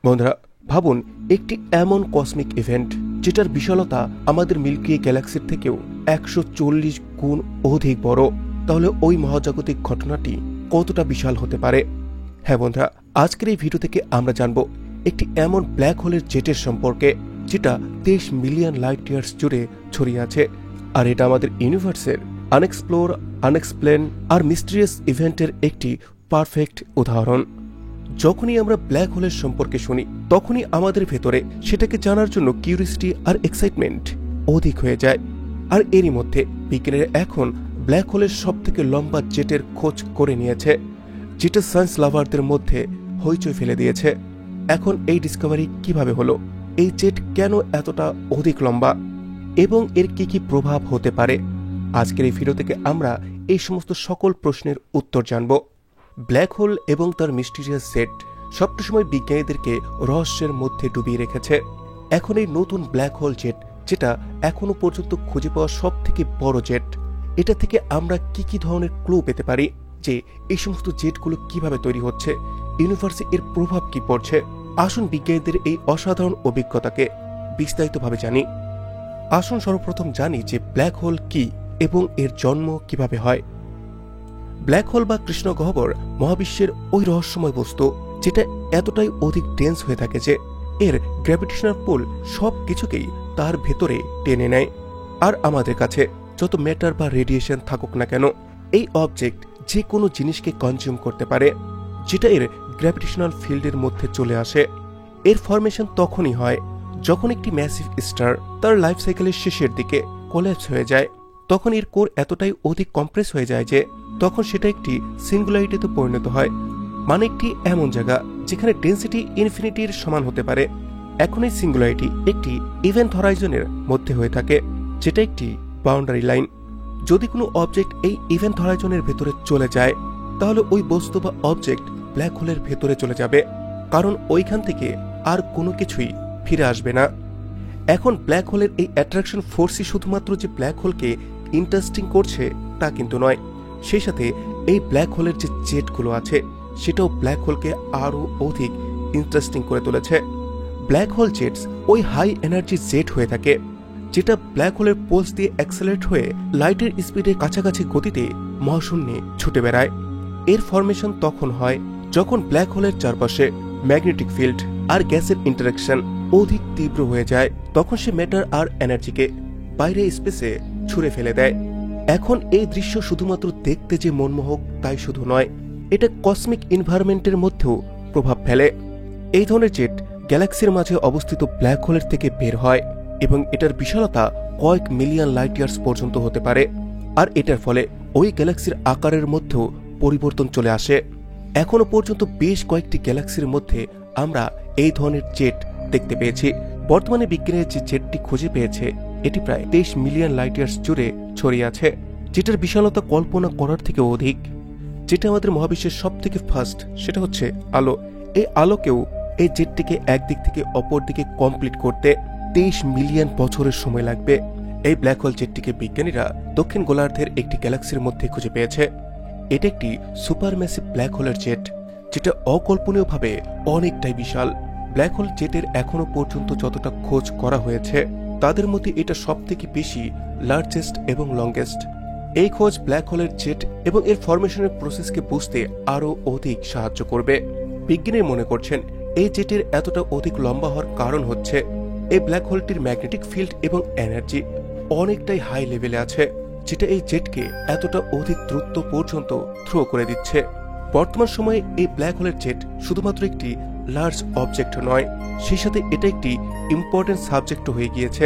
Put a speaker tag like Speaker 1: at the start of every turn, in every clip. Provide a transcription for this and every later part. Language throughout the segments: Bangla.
Speaker 1: বন্ধুরা, ভাবুন একটি এমন কসমিক ইভেন্ট যেটার বিশালতা আমাদের মিল্কি ওয়ে গ্যালাক্সির থেকেও 140 গুণ অধিক বড়। তাহলে ওই মহাজাগতিক ঘটনাটি কতটা বিশাল হতে পারে? হ্যাঁ বন্ধুরা, আজকের এই ভিডিও থেকে আমরা জানব একটি এমন ব্ল্যাক হোলের জেটের সম্পর্কে যেটা 23 মিলিয়ন লাইট ইয়ার্স জুড়ে ছড়িয়ে আছে। আর এটা আমাদের ইউনিভার্সের আনএক্সপ্লোর, আনএক্সপ্লেন আর মিস্টিরিয়াস ইভেন্টের একটি পারফেক্ট উদাহরণ। যখনই আমরা ব্ল্যাক হোলের সম্পর্কে শুনি তখনই আমাদের ভেতরে সেটাকে জানার জন্য কিউরিয়াসিটি আর এক্সাইটমেন্ট অধিক হয়ে যায়। আর এরই মধ্যে বিজ্ঞানীরা এখন ব্ল্যাক হোলের সবথেকে লম্বা জেটের খোঁজ করে নিয়েছে, যেটা সায়েন্স লাভারদের মধ্যে হইচই ফেলে দিয়েছে। এখন এই ডিসকভারি কিভাবে হলো, এই জেট কেন এতটা অধিক লম্বা এবং এর কি কি প্রভাব হতে পারে, আজকের এই ভিডিও থেকে আমরা এই সমস্ত সকল প্রশ্নের উত্তর জানব। ব্ল্যাক হোল এবং তার মিস্টিরিয়াস জেট সবটা সময় বিজ্ঞানীদেরকে রহস্যের মধ্যে ডুবিয়ে রেখেছে। এখন এই নতুন ব্ল্যাক হোল জেট, যেটা এখনো পর্যন্ত খুঁজে পাওয়া সব থেকে বড় জেট, এটা থেকে আমরা কি কি ধরনের ক্লু পেতে পারি যে এই সমস্ত জেটগুলো কিভাবে তৈরি হচ্ছে, ইউনিভার্সে এর প্রভাব কি পড়ছে। আসুন বিজ্ঞানীদের এই অসাধারণ অভিজ্ঞতাকে বিস্তারিতভাবে জানি। আসুন সর্বপ্রথম জানি যে ব্ল্যাক হোল কি এবং এর জন্ম কিভাবে হয়। ব্ল্যাক হোল বা কৃষ্ণগহ্বর মহাবিশ্বের ওই রহস্যময় বস্তু যেটা এতটাই অধিক ডেন্স হয়ে থাকে যে এর গ্র্যাভিটেশনাল পুল সব কিছুকেই তার ভেতরে টেনে নেয়। আর আমাদের কাছে যত ম্যাটার বা রেডিয়েশন থাকুক না কেন, এই অবজেক্ট যে কোনো জিনিসকে কনজিউম করতে পারে, যেটা এর গ্র্যাভিটেশনাল ফিল্ডের মধ্যে চলে আসে। এর ফরমেশন তখনই হয় যখন একটি ম্যাসিভ স্টার তার লাইফ সাইকেলের শেষের দিকে কোল্যাপস হয়ে যায়। তখন এর কোর এতটাই অধিক কম্প্রেস হয়ে যায় যে তখন সেটা একটি সিঙ্গুলারিটিতে পরিণত হয়, মানে একটি এমন জায়গা যেখানে ডেন্সিটি ইনফিনিটির সমান হতে পারে। এখন এই সিঙ্গুলারিটি একটি ইভেন্ট হরাইজনের মধ্যে হয়ে থাকে, যেটা একটি বাউন্ডারি লাইন। যদি কোনো অবজেক্ট এই ইভেন্ট হরাইজনের ভেতরে চলে যায় তাহলে ওই বস্তু বা অবজেক্ট ব্ল্যাক হোলের ভেতরে চলে যাবে, কারণ ওইখান থেকে আর কোনো কিছুই ফিরে আসবে না। এখন ব্ল্যাক হোলের এই অ্যাট্রাকশন ফোর্সই শুধুমাত্র যে ব্ল্যাক হোলকে ইন্টারেস্টিং করছে তা কিন্তু নয়, সেই সাথে এই ব্ল্যাক হোলের যে জেটগুলো আছে সেটাও ব্ল্যাক হোলকে আরও অধিক ইন্টারেস্টিং করে তুলেছে। ব্ল্যাক হোল জেটস ওই হাই এনার্জি জেট হয়ে থাকে যেটা ব্ল্যাক হোলের পোলস দিয়ে অ্যাক্সেলারেট হয়ে লাইটের স্পিডে কাছাকাছি গতিতে মহাশূন্যে ছুটে বেড়ায়। এর ফরমেশন তখন হয় যখন ব্ল্যাক হোলের চারপাশে ম্যাগনেটিক ফিল্ড আর গ্যাসের ইন্টারাকশন অধিক তীব্র হয়ে যায়। তখন সে ম্যাটার আর এনার্জিকে বাইরে স্পেসে ছুঁড়ে ফেলে দেয়। এখন এই দৃশ্য শুধুমাত্র দেখতে যে মনমোহক তাই শুধু নয়, এটা কসমিক এনভায়রনমেন্টের মধ্যেও প্রভাব ফেলে। এই ধরনের জেট গ্যালাক্সির মাঝে অবস্থিত ব্ল্যাক হোলের থেকে বের হয় এবং এটার বিশালতা কয়েক মিলিয়ন লাইট ইয়ার্স পর্যন্ত হতে পারে। আর এটার ফলে ওই গ্যালাক্সির আকারের মধ্যেও পরিবর্তন চলে আসে। এখনো পর্যন্ত বেশ কয়েকটি গ্যালাক্সির মধ্যে আমরা এই ধরনের জেট দেখতে পেয়েছি। বর্তমানে বিজ্ঞানীরা যে জেটটি খুঁজে পেয়েছে এটি প্রায় 23 মিলিয়ন লাইট ইয়ার্স জুড়ে ছড়িয়ে আছে, যেটার বিশালতা কল্পনা করার থেকে অধিক। যেটা আমাদের মহাবিশ্বের সব থেকে ফাস্ট, সেটা হচ্ছে আলো। এই আলোকেও এই জেটটিকে একদিক থেকে অপর দিকে কমপ্লিট করতে 23 মিলিয়ন বছরের সময় লাগবে। এই ব্ল্যাক হোল জেটটিকে বিজ্ঞানীরা দক্ষিণ গোলার্ধের একটি গ্যালাক্সির মধ্যে খুঁজে পেয়েছে। এটা একটি সুপার ম্যাসিভ ব্ল্যাক হোলের জেট, যেটা অকল্পনীয়ভাবে অনেকটাই বিশাল। ব্ল্যাক হোল জেটের এখনো পর্যন্ত যতটা খোঁজ করা হয়েছে তাদের মধ্যে এটা সব থেকে বেশি লার্জেস্ট এবং লংগেস্ট। এই খোঁজ ব্ল্যাক হোলের জেট এবং এর ফরমেশনের প্রসেসকে বুঝতে আরও অধিক সাহায্য করবে। বিজ্ঞানীরা মনে করছেন এই জেটের এতটা অধিক লম্বা হওয়ার কারণ হচ্ছে এই ব্ল্যাক হোলটির ম্যাগনেটিক ফিল্ড এবং এনার্জি অনেকটাই হাই লেভেলে আছে, যেটা এই জেটকে এতটা অধিক দ্রুত পর্যন্ত থ্রো করে দিচ্ছে। বর্তমান সময়ে এই ব্ল্যাক হোলের জেট শুধুমাত্র একটি লার্জ অবজেক্ট নয়, সেই সাথে এটা একটি ইম্পর্টেন্ট সাবজেক্ট হয়ে গিয়েছে।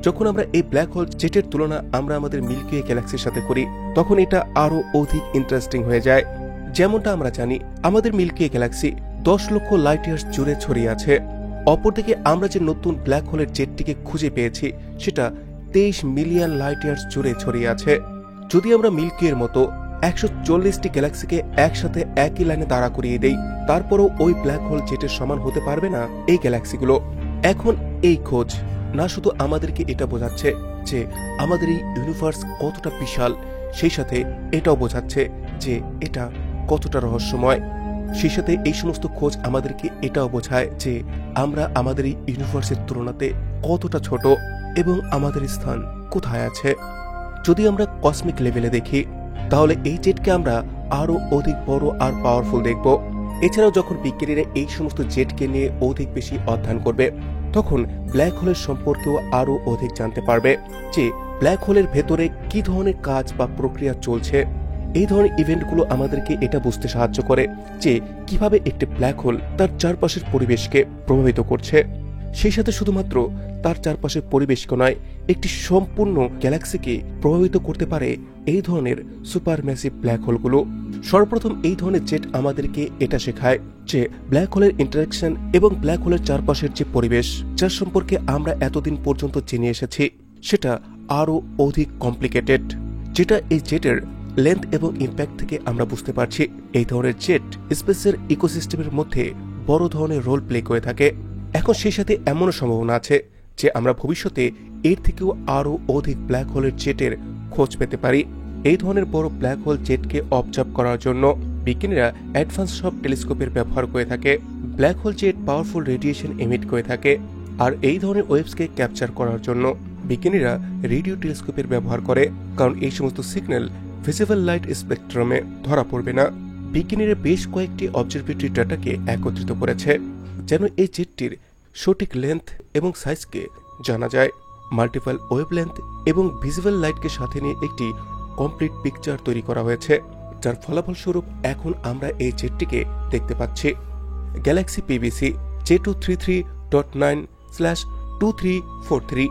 Speaker 1: যখন আমরা এই ব্ল্যাক হোল জেটের তুলনা আমরা আমাদের মিল্কি ওয়ে গ্যালাক্সির সাথে করি তখন এটা আরও অধিক ইন্টারেস্টিং হয়ে যায়। যেমনটা আমরা জানি আমাদের মিল্কি ওয়ে গ্যালাক্সি 10 লক্ষ লাইট ইয়ার্স জুড়ে ছড়িয়ে আছে। অপরদিকে আমরা যে নতুন ব্ল্যাক হোলের জেটটিকে খুঁজে পেয়েছি সেটা 23 মিলিয়ন লাইট ইয়ার্স জুড়ে ছড়িয়ে আছে। যদি আমরা মিল্কি এর মতো 140টি গ্যালাক্সিকে একসাথে একই লাইনে দাঁড়া করিয়ে দেই, তারপরও ওই ব্ল্যাক হোল জেটের সমান হতে পারবে না এই গ্যালাক্সিগুলো। এখন এই খোঁজ না শুধু আমাদেরকে এটা বোঝাচ্ছে যে আমাদের এই ইউনিভার্স কতটা বিশাল, সেই সাথে এটাও বোঝাচ্ছে যে এটা কতটা রহস্যময়। সেই সাথে এই সমস্ত খোঁজ আমাদেরকে এটাও বোঝায় যে আমরা আমাদের এই ইউনিভার্সের তুলনাতে কতটা ছোট এবং আমাদের স্থান কোথায় আছে। যদি আমরা কসমিক লেভেলে দেখি তাহলে এই জেটকে আমরা আরো অধিক বড় আর পাওয়ারফুল দেখব। এছাড়াও যখন বিজ্ঞানীরা এই সমস্ত জেটকে নিয়ে অধিক বেশি অধ্যয়ন করবে তখন ব্ল্যাক হোলের সম্পর্কেও আরো অধিক জানতে পারবে যে ব্ল্যাক হোলের ভেতরে কি ধরনের কাজ বা প্রক্রিয়া চলছে। এই ধরনের ইভেন্টগুলো আমাদেরকে এটা বুঝতে সাহায্য করে যে কিভাবে একটি ব্ল্যাক হোল তার চারপাশের পরিবেশকে প্রভাবিত করছে। সেই সাথে শুধুমাত্র তার চারপাশের পরিবেশকে নয়, একটি সম্পূর্ণ গ্যালাক্সিকে প্রভাবিত করতে পারে এই ধরনের সুপার ম্যাসিভ ব্ল্যাক হোলগুলো। সর্বপ্রথম এই ধরনের জেট আমাদেরকে এটা শেখায় যে ব্ল্যাক হোলের ইন্টারাকশন এবং ব্ল্যাক হোলের চারপাশের যে পরিবেশ যার সম্পর্কে আমরা এতদিন পর্যন্ত জেনে এসেছি সেটা আরো অধিক কমপ্লিকেটেড, যেটা এই জেটের লেন্থ এবং ইম্প্যাক্ট থেকে আমরা বুঝতে পারছি। এই ধরনের জেট স্পেসের ইকোসিস্টেমের মধ্যে বড় ধরনের রোল প্লে করে থাকে। এখন সেই সাথে এমনও সম্ভাবনা আছে যে আমরা ভবিষ্যতে এর থেকেও আরো অধিক ব্ল্যাক হোলের জেটের খোঁজ পেতে পারি। এই ধরনের বড় ব্ল্যাক হোল জেটকে অবজার্ভ করার জন্য বিজ্ঞানীরা অ্যাডভান্স সব টেলিস্কোপের ব্যবহার করে থাকে। Black hole jet powerful radiation emit করে থাকে, আর এই ধরনের ওয়েভসকে ক্যাপচার করার জন্য বিজ্ঞানীরা রেডিও টেলিস্কোপের ব্যবহার করে, কারণ এই সমস্ত সিগন্যাল ভিজিবল লাইট স্পেকট্রামে ধরা পড়বে না। বিজ্ঞানীরা বেশ কয়েকটি অবজারভেটরি ডাটাকে একত্রিত করেছে যেন এই জেটটির সঠিক লেন্থ এবং সাইজকে জানা যায়। মাল্টিপল ওয়েভলেন্থ এবং ভিজিবল লাইটকে সাথে নিয়ে একটি কমপ্লিট পিকচার তৈরি করা হয়েছে, যার ফলাফল স্বরূপ এখন আমরা এই জেটটিকে দেখতে পাচ্ছি। গ্যালাক্সি পিবিসি J233.9/2343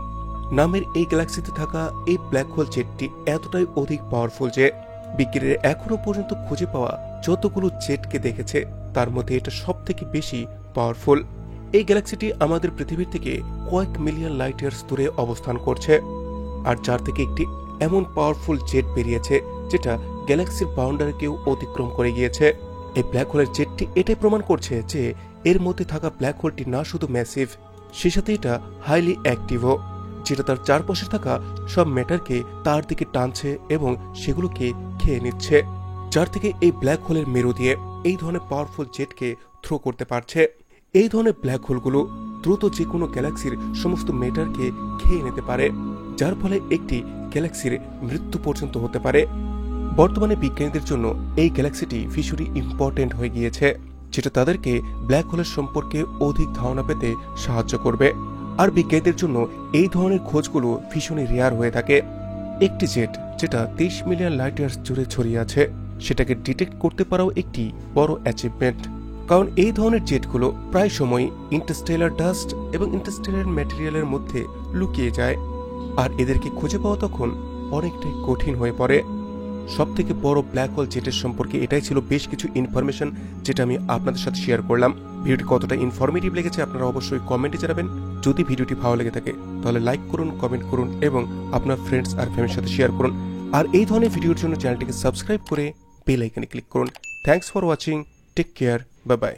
Speaker 1: নামের এই গ্যালাক্সিতে থাকা এই ব্ল্যাক হোল জেটটি এতটাই অধিক পাওয়ারফুল যে বিজ্ঞানীরা এখনো পর্যন্ত খুঁজে পাওয়া যতগুলো জেটকে দেখেছে তার মধ্যে এটা সব থেকে বেশি পাওয়ারফুল। এই গ্যালাক্সিটি আমাদের পৃথিবীর থেকে কয়েক মিলিয়ন লাইট ইয়ার্স দূরে অবস্থান করছে, আর যার থেকে একটি এমন পাওয়ারফুল জেট বেরিয়েছে যেটা গ্যালাক্সির বাউন্ডারিকেও অতিক্রম করে গিয়েছে। এই ব্ল্যাক হোলের জেটটি এটাই প্রমাণ করছে যে এর মধ্যে থাকা ব্ল্যাক হোলটি না শুধু ম্যাসিভ, সে সাথে এটা হাইলি অ্যাক্টিভও, যেটা তার চারপাশে থাকা সব ম্যাটারকে তার দিকে টানছে এবং সেগুলোকে খেয়ে নিচ্ছে, যার থেকে এই ব্ল্যাক হোলের মেরু দিয়ে এই ধরনের পাওয়ারফুল জেটকে থ্রো করতে পারছে। এই ধরনের ব্ল্যাক হোলগুলো দ্রুত যে কোনো গ্যালাক্সির সমস্ত ম্যাটারকে খেয়ে নিতে পারে, যার ফলে একটি গ্যালাক্সির মৃত্যু পর্যন্ত হতে পারে। বর্তমানে বিজ্ঞানীদের জন্য এই গ্যালাক্সিটি ভীষণই ইম্পর্টেন্ট হয়ে গিয়েছে, যেটা তাদেরকে ব্ল্যাক হোলের সম্পর্কে অধিক ধারণা পেতে সাহায্য করবে। আর বিজ্ঞানীদের জন্য এই ধরনের খোঁজগুলো ভীষণই রেয়ার হয়ে থাকে। একটি জেট যেটা 23 মিলিয়ন লাইট ইয়ার্স জুড়ে ছড়িয়ে আছে সেটাকে ডিটেক্ট করতে পারাও একটি বড় অ্যাচিভমেন্ট, কারণ এই ধরনের জেটগুলো প্রায় সময় ইন্টারস্টেলার ডাস্ট এবং ইন্টারস্টেলার ম্যাটেরিয়ালের মধ্যে লুকিয়ে যায়, আর এদেরকে খুঁজে পাওয়া তখন অনেকটাই কঠিন হয়ে পড়ে। সব থেকে বড় ব্ল্যাক হোল জেটের সম্পর্কে এটাই ছিল বেশ কিছু ইনফরমেশন যেটা আমি আপনাদের সাথে শেয়ার করলাম। ভিডিওটি কতটা ইনফরমেটিভ লেগেছে আপনারা অবশ্যই কমেন্টে জানাবেন। যদি ভিডিওটি ভালো লেগে থাকে তাহলে লাইক করুন, কমেন্ট করুন এবং আপনার ফ্রেন্ডস আর ফ্যামিলির সাথে শেয়ার করুন। আর এই ধরনের ভিডিওর জন্য চ্যানেলটিকে সাবস্ক্রাইব করে বেল আইকনে ক্লিক করুন। Thanks for watching, take care, bye by.